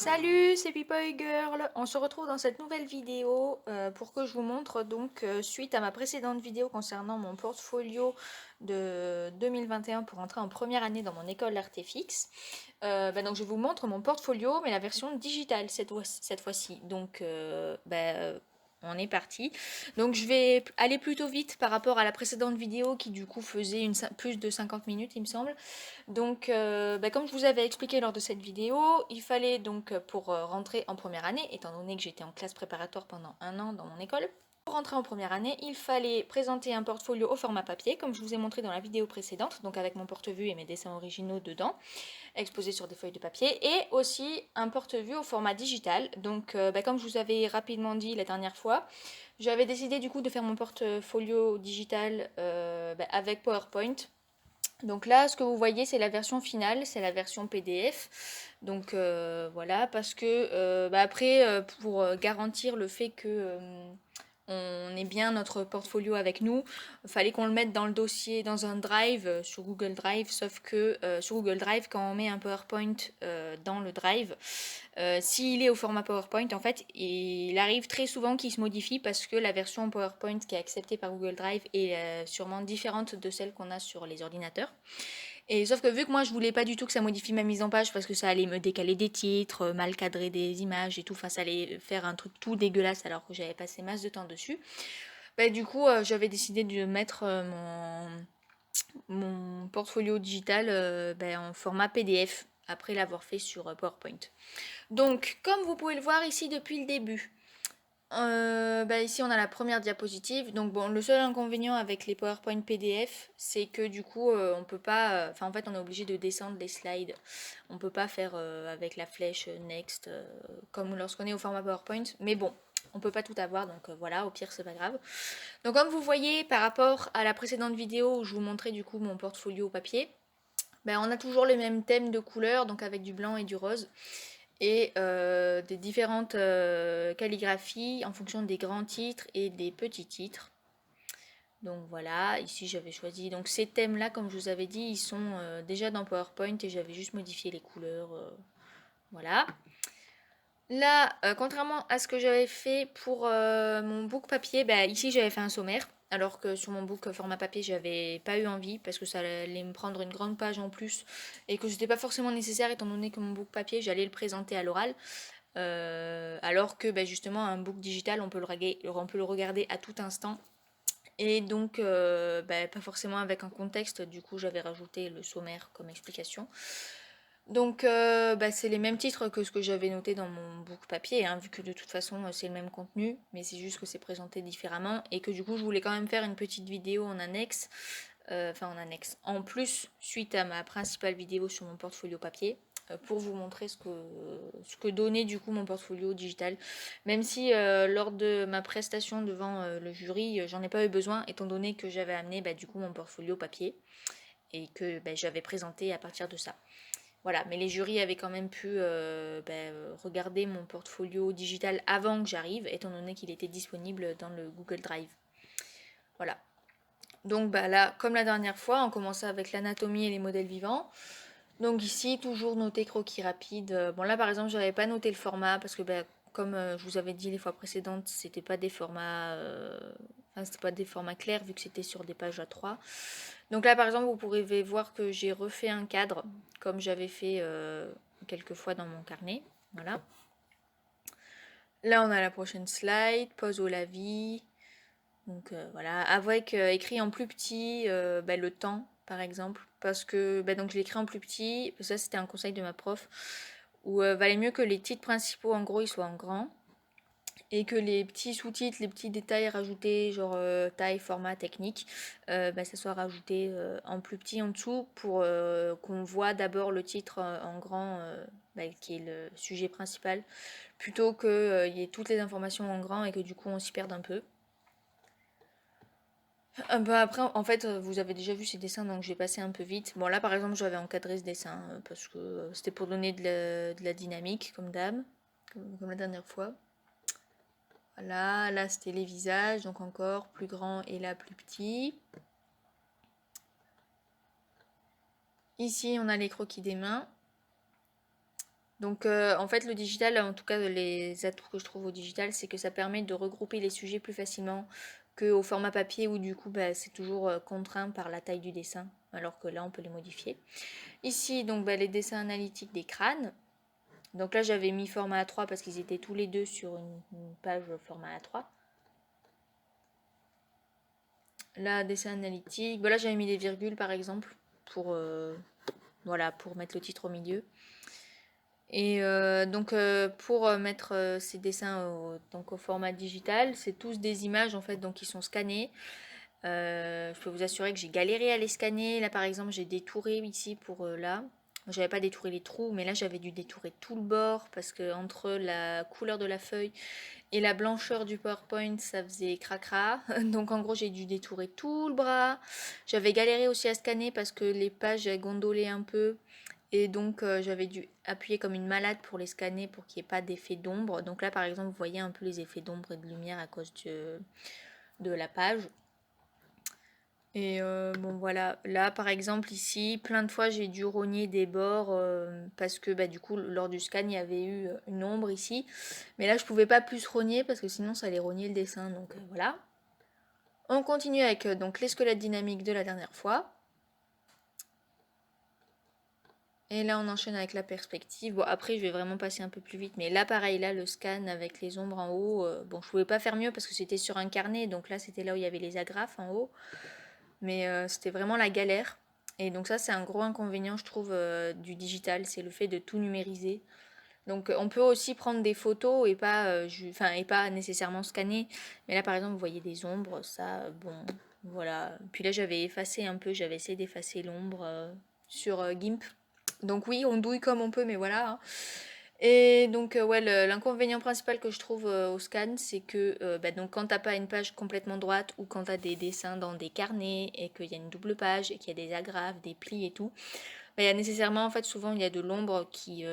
Salut, c'est Pipoy Girl. On se retrouve dans cette nouvelle vidéo pour que je vous montre donc suite à ma précédente vidéo concernant mon portfolio de 2021 pour entrer en première année dans mon école Artefix. Donc je vous montre mon portfolio mais la version digitale cette fois-ci. Donc on est parti. Donc je vais aller plutôt vite par rapport à la précédente vidéo qui du coup faisait plus de 50 minutes il me semble. Donc, comme je vous avais expliqué lors de cette vidéo, il fallait donc pour rentrer en première année, étant donné que j'étais en classe préparatoire pendant un an dans mon école, pour rentrer en première année, il fallait présenter un portfolio au format papier, comme je vous ai montré dans la vidéo précédente, donc avec mon porte-vue et mes dessins originaux dedans, exposés sur des feuilles de papier, et aussi un porte-vue au format digital. Donc, comme je vous avais rapidement dit la dernière fois, j'avais décidé du coup de faire mon portfolio digital avec PowerPoint. Donc là, ce que vous voyez, c'est la version finale, c'est la version PDF. Donc voilà, parce que après, pour garantir le fait que on ait bien notre portfolio avec nous, il fallait qu'on le mette dans le dossier, dans un drive, sur Google Drive, sauf que sur Google Drive, quand on met un PowerPoint dans le drive, s'il est au format PowerPoint, en fait, il arrive très souvent qu'il se modifie parce que la version PowerPoint qui est acceptée par Google Drive est sûrement différente de celle qu'on a sur les ordinateurs. Et sauf que vu que moi je voulais pas du tout que ça modifie ma mise en page parce que ça allait me décaler des titres, mal cadrer des images et tout, enfin ça allait faire un truc tout dégueulasse alors que j'avais passé masse de temps dessus. Du coup j'avais décidé de mettre mon portfolio digital en format PDF après l'avoir fait sur PowerPoint. Donc comme vous pouvez le voir ici depuis le début, ici on a la première diapositive. Donc bon, le seul inconvénient avec les PowerPoint PDF, c'est que du coup on peut pas, enfin en fait on est obligé de descendre les slides. On peut pas faire avec la flèche next comme lorsqu'on est au format PowerPoint. Mais bon, on peut pas tout avoir, donc voilà, au pire c'est pas grave. Donc comme vous voyez par rapport à la précédente vidéo où je vous montrais du coup mon portfolio papier, on a toujours les mêmes thèmes de couleurs, donc avec du blanc et du rose et des différentes calligraphies en fonction des grands titres et des petits titres. Donc voilà, ici j'avais choisi, donc ces thèmes là comme je vous avais dit, ils sont déjà dans PowerPoint et j'avais juste modifié les couleurs, voilà. Là, contrairement à ce que j'avais fait pour mon book papier, ici j'avais fait un sommaire, alors que sur mon book format papier, j'avais pas eu envie parce que ça allait me prendre une grande page en plus et que c'était pas forcément nécessaire étant donné que mon book papier, j'allais le présenter à l'oral. Alors que justement, un book digital, on peut le regarder à tout instant. Et donc, pas forcément avec un contexte, du coup, j'avais rajouté le sommaire comme explication. Donc, c'est les mêmes titres que ce que j'avais noté dans mon book papier, hein, vu que de toute façon, c'est le même contenu, mais c'est juste que c'est présenté différemment et que du coup, je voulais quand même faire une petite vidéo en annexe, en plus, suite à ma principale vidéo sur mon portfolio papier, pour vous montrer ce que donnait du coup mon portfolio digital. Même si lors de ma prestation devant le jury, j'en ai pas eu besoin, étant donné que j'avais amené du coup mon portfolio papier et que j'avais présenté à partir de ça. Voilà, mais les jurys avaient quand même pu regarder mon portfolio digital avant que j'arrive, étant donné qu'il était disponible dans le Google Drive. Voilà. Donc là, comme la dernière fois, on commençait avec l'anatomie et les modèles vivants. Donc ici, toujours noter croquis rapide. Bon là, par exemple, j'avais pas noté le format parce que comme je vous avais dit les fois précédentes, c'était pas des formats, c'était pas des formats clairs vu que c'était sur des pages A3. Donc là, par exemple, vous pourrez voir que j'ai refait un cadre comme j'avais fait quelques fois dans mon carnet. Voilà. Là, on a la prochaine slide, pause au lavis. Donc voilà, avec écrit en plus petit le temps par exemple, parce que donc je l'ai écrit en plus petit, ça c'était un conseil de ma prof, où valait mieux que les titres principaux en gros ils soient en grand et que les petits sous-titres, les petits détails rajoutés genre taille, format, technique, ça soit rajouté en plus petit en dessous pour qu'on voit d'abord le titre en grand qui est le sujet principal, plutôt qu'il y ait toutes les informations en grand et que du coup on s'y perde un peu. Après, en fait, vous avez déjà vu ces dessins, donc je vais passer un peu vite. Bon, là, par exemple, j'avais encadré ce dessin parce que c'était pour donner de la dynamique, comme d'hab, comme la dernière fois. Voilà, là, c'était les visages, donc encore plus grand et là, plus petit. Ici, on a les croquis des mains. Donc en fait le digital, en tout cas les atouts que je trouve au digital, c'est que ça permet de regrouper les sujets plus facilement qu'au format papier où du coup bah, c'est toujours contraint par la taille du dessin, alors que là on peut les modifier. Ici donc bah, les dessins analytiques des crânes. Donc là j'avais mis format A3 parce qu'ils étaient tous les deux sur une page format A3. Là dessin analytique, bah, là j'avais mis des virgules par exemple pour, voilà, pour mettre le titre au milieu. Et donc pour mettre ces dessins donc au format digital, c'est tous des images en fait donc qui sont scannées. Je peux vous assurer que j'ai galéré à les scanner. Là par exemple j'ai détouré ici pour là. J'avais pas détouré les trous, mais là j'avais dû détourer tout le bord parce que entre la couleur de la feuille et la blancheur du PowerPoint, ça faisait cracra. Donc en gros j'ai dû détourer tout le bras. J'avais galéré aussi à scanner parce que les pages gondolaient un peu. Et donc j'avais dû appuyer comme une malade pour les scanner pour qu'il n'y ait pas d'effet d'ombre. Donc là par exemple vous voyez un peu les effets d'ombre et de lumière à cause de la page. Et bon voilà, là par exemple ici, plein de fois j'ai dû rogner des bords parce que bah, du coup lors du scan il y avait eu une ombre ici. Mais là je pouvais pas plus rogner parce que sinon ça allait rogner le dessin. Donc voilà. On continue avec donc les squelettes dynamiques de la dernière fois. Et là, on enchaîne avec la perspective. Bon, après, je vais vraiment passer un peu plus vite. Mais là, pareil, là, le scan avec les ombres en haut. Bon, je pouvais pas faire mieux parce que c'était sur un carnet. Donc là, c'était là où il y avait les agrafes en haut. Mais c'était vraiment la galère. Et donc ça, c'est un gros inconvénient, je trouve, du digital. C'est le fait de tout numériser. Donc on peut aussi prendre des photos et pas, et pas nécessairement scanner. Mais là, par exemple, vous voyez des ombres. Ça, bon, voilà. Puis là, j'avais effacé un peu. J'avais essayé d'effacer l'ombre sur GIMP. Donc oui, on douille comme on peut, mais voilà, hein. Et donc ouais, l'inconvénient principal que je trouve au scan, c'est que bah, donc, quand t'as pas une page complètement droite ou quand t'as des dessins dans des carnets et qu'il y a une double page et qu'il y a des agrafes, des plis et tout, bah, il y a nécessairement en fait souvent il y a de l'ombre qui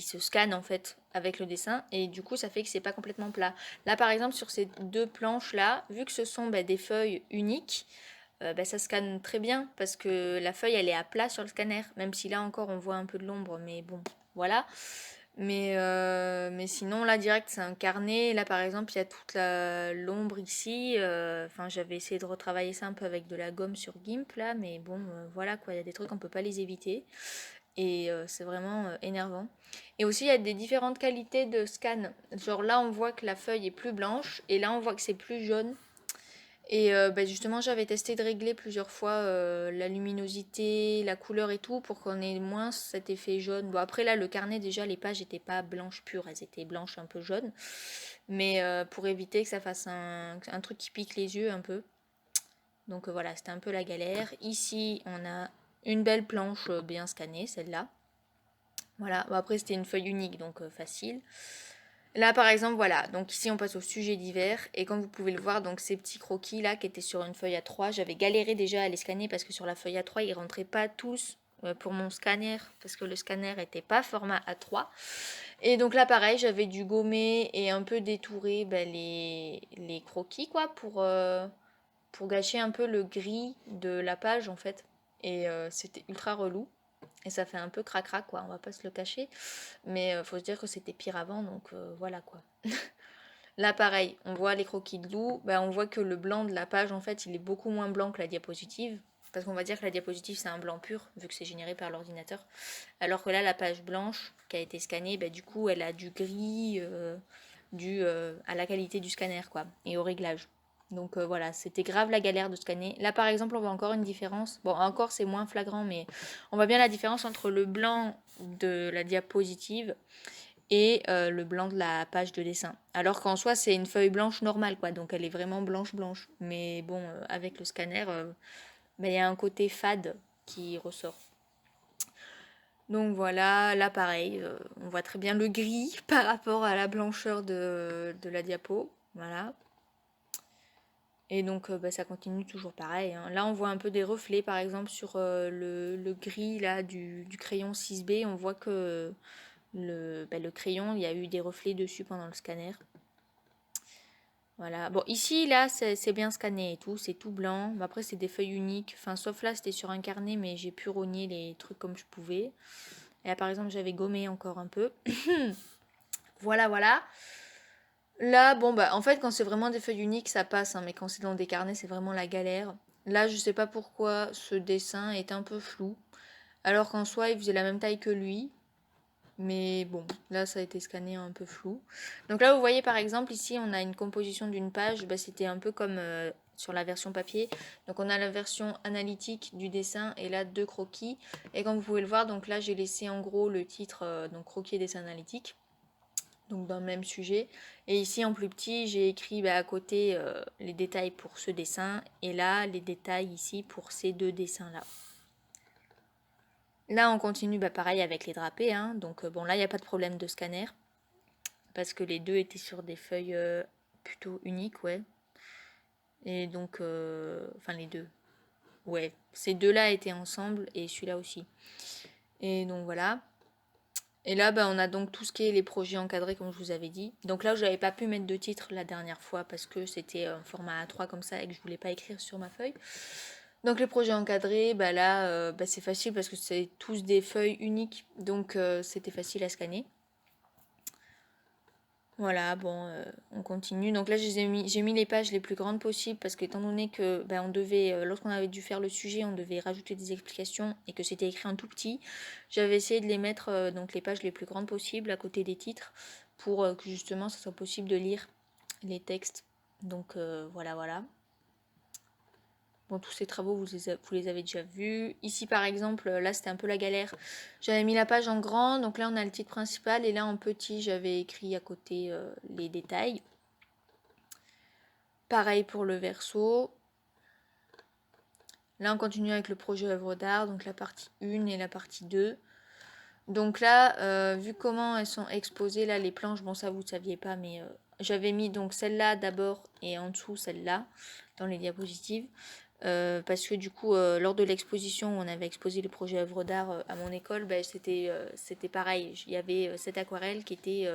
se scanne en fait avec le dessin et du coup ça fait que c'est pas complètement plat. Là par exemple sur ces deux planches là, vu que ce sont bah, des feuilles uniques, bah, ça scanne très bien parce que la feuille elle est à plat sur le scanner, même si là encore on voit un peu de l'ombre, mais bon, voilà. Mais sinon là direct c'est un carnet, là par exemple il y a toute l'ombre ici, enfin j'avais essayé de retravailler ça un peu avec de la gomme sur GIMP là, mais bon voilà quoi, il y a des trucs on peut pas les éviter et c'est vraiment énervant. Et aussi il y a des différentes qualités de scan, genre là on voit que la feuille est plus blanche et là on voit que c'est plus jaune. Et bah, justement, j'avais testé de régler plusieurs fois la luminosité, la couleur et tout pour qu'on ait moins cet effet jaune. Bon, après là, le carnet, déjà, les pages n'étaient pas blanches pures, elles étaient blanches un peu jaunes. Mais pour éviter que ça fasse un truc qui pique les yeux un peu. Donc voilà, c'était un peu la galère. Ici, on a une belle planche bien scannée, celle-là. Voilà, bon, après c'était une feuille unique, donc facile. Là, par exemple, voilà. Donc ici, on passe au sujet divers. Et comme vous pouvez le voir, donc ces petits croquis là qui étaient sur une feuille A3, j'avais galéré déjà à les scanner parce que sur la feuille A3, ils rentraient pas tous pour mon scanner parce que le scanner était pas format A3. Et donc là, pareil, j'avais dû gommer et un peu détourer ben, les croquis quoi pour gâcher un peu le gris de la page en fait. Et c'était ultra relou. Et ça fait un peu cracra quoi, on va pas se le cacher. Mais faut se dire que c'était pire avant, donc voilà quoi. Là pareil, on voit les croquis de loup, bah, on voit que le blanc de la page en fait il est beaucoup moins blanc que la diapositive. Parce qu'on va dire que la diapositive c'est un blanc pur, vu que c'est généré par l'ordinateur. Alors que là la page blanche qui a été scannée, bah, du coup elle a du gris dû à la qualité du scanner quoi, et au réglage. Donc voilà, c'était grave la galère de scanner. Là par exemple on voit encore une différence. Bon encore c'est moins flagrant mais on voit bien la différence entre le blanc de la diapositive et le blanc de la page de dessin. Alors qu'en soi c'est une feuille blanche normale quoi, donc elle est vraiment blanche blanche. Mais bon avec le scanner, il y a un côté fade qui ressort. Donc voilà, là pareil, on voit très bien le gris par rapport à la blancheur de la diapo. Voilà. Et donc ça continue toujours pareil, hein. Là on voit un peu des reflets par exemple sur le gris là du crayon 6B. On voit que le crayon, il y a eu des reflets dessus pendant le scanner. Voilà. Bon, ici, là, c'est bien scanné et tout. C'est tout blanc. Mais après, c'est des feuilles uniques. Enfin, sauf là, c'était sur un carnet, mais j'ai pu rogner les trucs comme je pouvais. Et là, par exemple, j'avais gommé encore un peu. Voilà, voilà. Là, bon, bah, en fait, quand c'est vraiment des feuilles uniques, ça passe, hein, mais quand c'est dans des carnets, c'est vraiment la galère. Là, je sais pas pourquoi ce dessin est un peu flou, alors qu'en soi, il faisait la même taille que lui. Mais bon, là, ça a été scanné un peu flou. Donc là, vous voyez, par exemple, ici, on a une composition d'une page. Bah, c'était un peu comme sur la version papier. Donc, on a la version analytique du dessin et là, deux croquis. Et comme vous pouvez le voir, donc là, j'ai laissé en gros le titre, donc croquis et dessin analytique. Donc dans le même sujet. Et ici en plus petit, j'ai écrit à côté les détails pour ce dessin et là les détails ici pour ces deux dessins-là. Là on continue pareil avec les drapés. Hein. Donc bon là il n'y a pas de problème de scanner parce que les deux étaient sur des feuilles plutôt uniques, ouais. Et donc, enfin les deux. Ouais, ces deux-là étaient ensemble et celui-là aussi. Et donc voilà. Et là, on a donc tout ce qui est les projets encadrés, comme je vous avais dit. Donc là, je n'avais pas pu mettre de titre la dernière fois parce que c'était un format A3 comme ça et que je voulais pas écrire sur ma feuille. Donc les projets encadrés, là, c'est facile parce que c'est tous des feuilles uniques, donc c'était facile à scanner. Voilà, bon, on continue. Donc là, j'ai mis les pages les plus grandes possibles parce qu'étant donné que on devait, lorsqu'on avait dû faire le sujet, on devait rajouter des explications et que c'était écrit en tout petit, j'avais essayé de les mettre donc les pages les plus grandes possibles à côté des titres pour que justement ça soit possible de lire les textes. Donc voilà, voilà. Bon, tous ces travaux, vous les avez déjà vus. Ici, par exemple, là, c'était un peu la galère. J'avais mis la page en grand, donc là, on a le titre principal. Et là, en petit, j'avais écrit à côté les détails. Pareil pour le verso. Là, on continue avec le projet œuvre d'art, donc la partie 1 et la partie 2. Donc là, vu comment elles sont exposées, là, les planches, bon, ça, vous ne saviez pas, mais j'avais mis donc celle-là d'abord et en dessous celle-là dans les diapositives. Parce que du coup, lors de l'exposition où on avait exposé le projet œuvre d'art à mon école, c'était pareil. Il y avait cette aquarelle qui était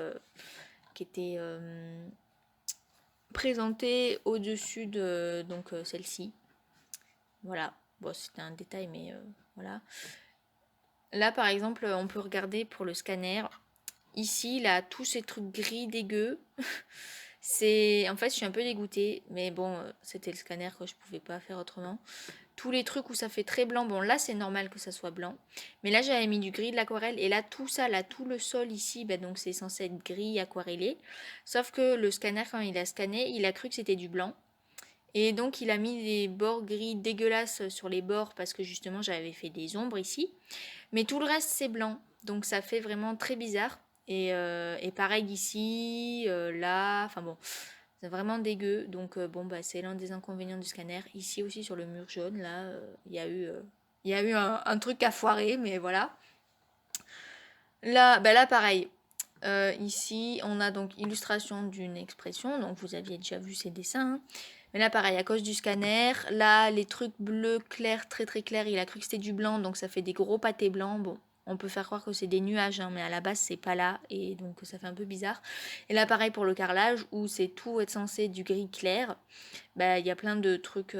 présentée au-dessus de donc celle-ci. Voilà. Bon, c'était un détail, mais voilà. Là, par exemple, on peut regarder pour le scanner. Ici, là, tous ces trucs gris dégueux. En fait, je suis un peu dégoûtée, mais bon, c'était le scanner que je pouvais pas faire autrement. Tous les trucs où ça fait très blanc, bon là c'est normal que ça soit blanc, mais là j'avais mis du gris de l'aquarelle et là tout ça, là tout le sol ici, donc c'est censé être gris aquarellé, sauf que le scanner quand il a scanné, il a cru que c'était du blanc et donc il a mis des bords gris dégueulasses sur les bords parce que justement j'avais fait des ombres ici, mais tout le reste c'est blanc, donc ça fait vraiment très bizarre et pareil ici, là, enfin bon. C'est vraiment dégueu, donc c'est l'un des inconvénients du scanner. Ici aussi sur le mur jaune, là, il y a eu un truc à foirer, mais voilà. Là pareil. Ici, on a donc illustration d'une expression, donc vous aviez déjà vu ces dessins. Hein. Mais là, pareil, à cause du scanner, là, les trucs bleus clairs, très très clairs, il a cru que c'était du blanc, donc ça fait des gros pâtés blancs. Bon, on peut faire croire que c'est des nuages, hein, mais à la base, c'est pas là, et donc ça fait un peu bizarre. Et là, pareil pour le carrelage, où c'est tout être censé du gris clair, il y a plein de trucs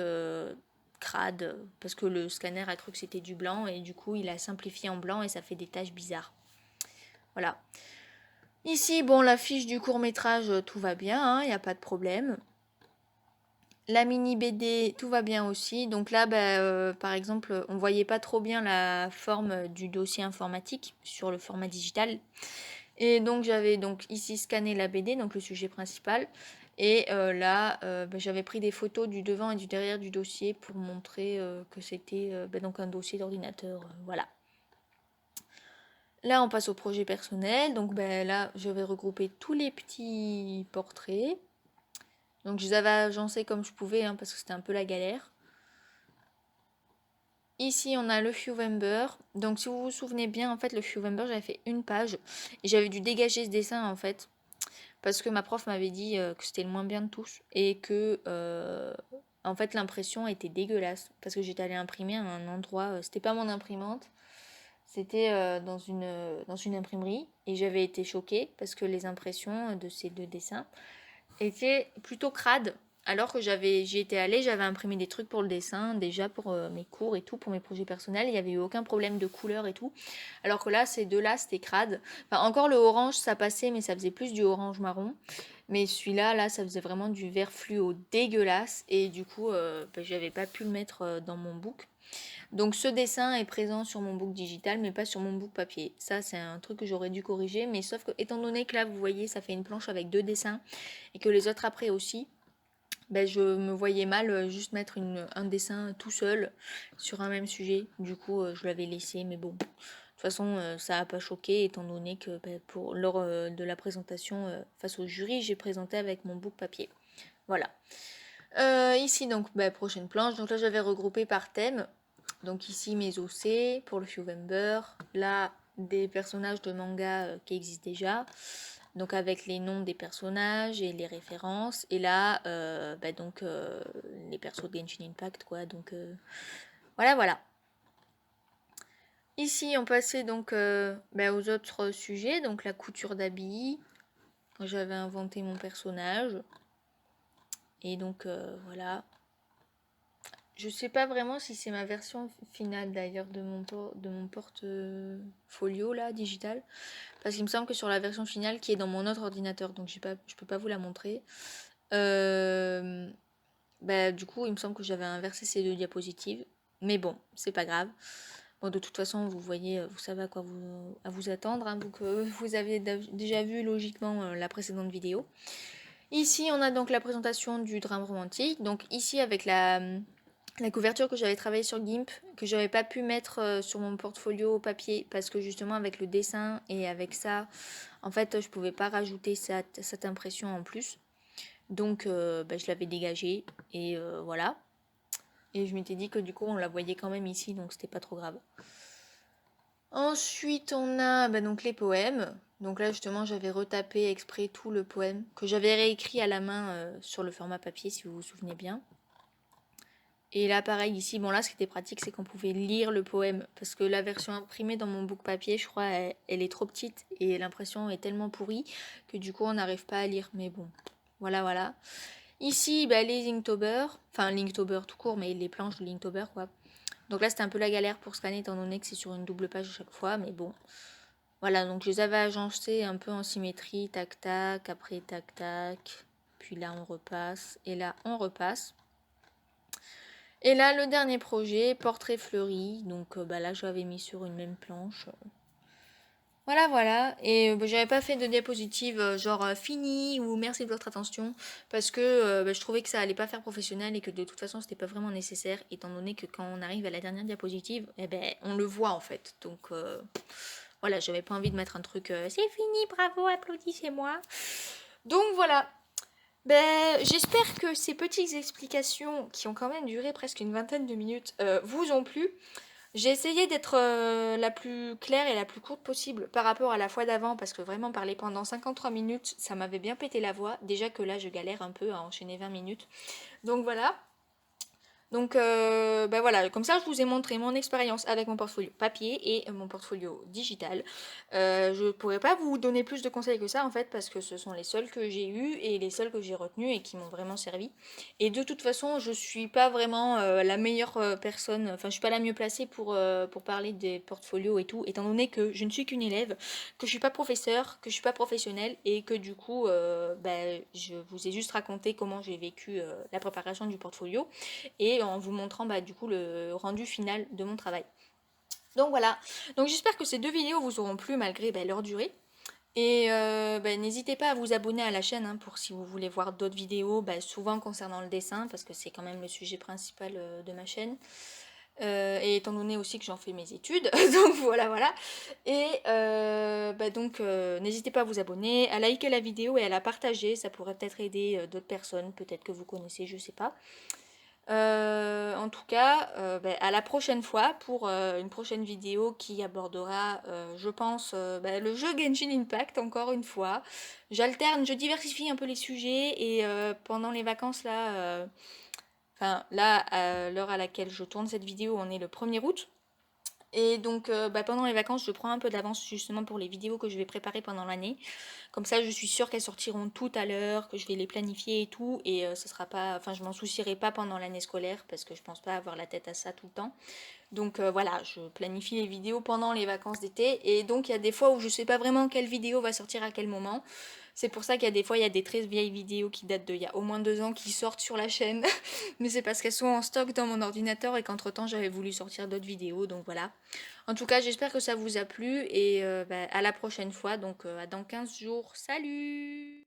crades, parce que le scanner a cru que c'était du blanc, et du coup, il a simplifié en blanc, et ça fait des taches bizarres. Voilà. Ici, bon, la fiche du court-métrage, tout va bien, il n'y a pas de problème. La mini BD, tout va bien aussi. Donc là, par exemple, on voyait pas trop bien la forme du dossier informatique sur le format digital. Et donc j'avais donc ici scanné la BD, donc le sujet principal. Et là, j'avais pris des photos du devant et du derrière du dossier pour montrer que c'était donc un dossier d'ordinateur. Voilà. Là, on passe au projet personnel. Donc là, je vais regrouper tous les petits portraits. Donc je les avais agencés comme je pouvais hein, parce que c'était un peu la galère. Ici, on a le Fewember. Donc si vous vous souvenez bien, en fait, le Fewember, j'avais fait une page. Et j'avais dû dégager ce dessin, en fait. Parce que ma prof m'avait dit que c'était le moins bien de tous. Et que, en fait, l'impression était dégueulasse. Parce que j'étais allée imprimer à un endroit... c'était pas mon imprimante. C'était dans une imprimerie. Et j'avais été choquée parce que les impressions de ces deux dessins étaient plutôt crades. alors que j'y étais allée, j'avais imprimé des trucs pour le dessin, déjà pour mes cours et tout, pour mes projets personnels, il n'y avait eu aucun problème de couleur et tout. Alors que là, ces deux-là, c'était crade. Enfin, encore le orange, ça passait, mais ça faisait plus du orange marron. Mais celui-là, là, ça faisait vraiment du vert fluo dégueulasse. Et du coup, j'avais pas pu le mettre dans mon book. Donc ce dessin est présent sur mon book digital, mais pas sur mon book papier. Ça, c'est un truc que j'aurais dû corriger. Mais sauf que, étant donné que là, vous voyez, ça fait une planche avec 2 dessins, et que les autres après aussi, je me voyais mal juste mettre un dessin tout seul sur un même sujet. Du coup, je l'avais laissé, mais bon. De toute façon, ça n'a pas choqué, étant donné que lors de la présentation face au jury, j'ai présenté avec mon book papier. Voilà. Ici, donc, prochaine planche. Donc là, j'avais regroupé par thème. Donc ici, mes OC pour le November. Là, des personnages de manga qui existent déjà. Donc avec les noms des personnages et les références. Et là, les persos de Genshin Impact, quoi. Donc voilà. Ici, on passait donc aux autres sujets. Donc la couture d'habits. J'avais inventé mon personnage. Et donc voilà. Je sais pas vraiment si c'est ma version finale d'ailleurs de mon portfolio là, digital. Parce qu'il me semble que sur la version finale qui est dans mon autre ordinateur, donc je peux pas vous la montrer. Du coup, il me semble que j'avais inversé ces 2 diapositives. Mais bon, c'est pas grave. Bon, de toute façon, vous voyez, vous savez à vous attendre. Hein, donc, vous avez déjà vu logiquement la précédente vidéo. Ici, on a donc la présentation du drame romantique. Donc ici, avec la couverture que j'avais travaillée sur GIMP, que j'avais pas pu mettre sur mon portfolio papier, parce que justement, avec le dessin et avec ça, en fait, je pouvais pas rajouter cette impression en plus. Donc, je l'avais dégagée, et voilà. Et je m'étais dit que du coup, on la voyait quand même ici, donc c'était pas trop grave. Ensuite, on a donc les poèmes. Donc là, justement, j'avais retapé exprès tout le poème que j'avais réécrit à la main sur le format papier, si vous vous souvenez bien. Et là, pareil, ici, bon là, ce qui était pratique, c'est qu'on pouvait lire le poème. Parce que la version imprimée dans mon book papier, je crois, elle est trop petite et l'impression est tellement pourrie que du coup, on n'arrive pas à lire. Mais bon, voilà. Ici, les Inktober, enfin Linktober tout court, mais les planches de Linktober, quoi. Donc là, c'était un peu la galère pour scanner, étant donné que c'est sur une double page à chaque fois, mais bon. Voilà, donc je les avais agencés un peu en symétrie, tac tac, après tac tac, puis là on repasse, et là on repasse. Et là, le dernier projet, portrait fleuri, donc là je l'avais mis sur une même planche. Voilà. Et j'avais pas fait de diapositive genre fini ou merci de votre attention parce que je trouvais que ça allait pas faire professionnel et que de toute façon c'était pas vraiment nécessaire étant donné que quand on arrive à la dernière diapositive, on le voit en fait. Donc voilà, j'avais pas envie de mettre un truc c'est fini, bravo, applaudissez-moi. Donc voilà. J'espère que ces petites explications qui ont quand même duré presque une vingtaine de minutes vous ont plu. J'ai essayé d'être la plus claire et la plus courte possible par rapport à la fois d'avant parce que vraiment parler pendant 53 minutes, ça m'avait bien pété la voix. Déjà que là, je galère un peu à enchaîner 20 minutes. Donc voilà. Donc voilà, comme ça je vous ai montré mon expérience avec mon portfolio papier et mon portfolio digital. Je pourrais pas vous donner plus de conseils que ça en fait parce que ce sont les seuls que j'ai eus et les seuls que j'ai retenus et qui m'ont vraiment servi. Et de toute façon je suis pas vraiment la meilleure personne, enfin je suis pas la mieux placée pour parler des portfolios et tout, étant donné que je ne suis qu'une élève, que je suis pas professeur, que je suis pas professionnelle et que du coup je vous ai juste raconté comment j'ai vécu la préparation du portfolio et en vous montrant du coup le rendu final de mon travail. Donc voilà, donc j'espère que ces 2 vidéos vous auront plu malgré leur durée. Et n'hésitez pas à vous abonner à la chaîne pour si vous voulez voir d'autres vidéos, souvent concernant le dessin, parce que c'est quand même le sujet principal de ma chaîne. Et étant donné aussi que j'en fais mes études, donc voilà. Et n'hésitez pas à vous abonner, à liker la vidéo et à la partager, ça pourrait peut-être aider d'autres personnes, peut-être que vous connaissez, je sais pas. En tout cas, à la prochaine fois pour une prochaine vidéo qui abordera, je pense, le jeu Genshin Impact, encore une fois. Je diversifie un peu les sujets et pendant les vacances là, à l'heure à laquelle je tourne cette vidéo, on est le 1er août. Et donc pendant les vacances, je prends un peu d'avance justement pour les vidéos que je vais préparer pendant l'année. Comme ça, je suis sûre qu'elles sortiront toutes à l'heure, que je vais les planifier et tout. Et ce sera pas, enfin, je m'en soucierai pas pendant l'année scolaire parce que je pense pas avoir la tête à ça tout le temps. Donc voilà, je planifie les vidéos pendant les vacances d'été. Et donc il y a des fois où je sais pas vraiment quelle vidéo va sortir à quel moment. C'est pour ça qu'il y a des fois, il y a des très vieilles vidéos qui datent d'il y a au moins 2 ans qui sortent sur la chaîne. Mais c'est parce qu'elles sont en stock dans mon ordinateur et qu'entre-temps j'avais voulu sortir d'autres vidéos. Donc voilà. En tout cas, j'espère que ça vous a plu et à la prochaine fois. Donc à dans 15 jours. Salut!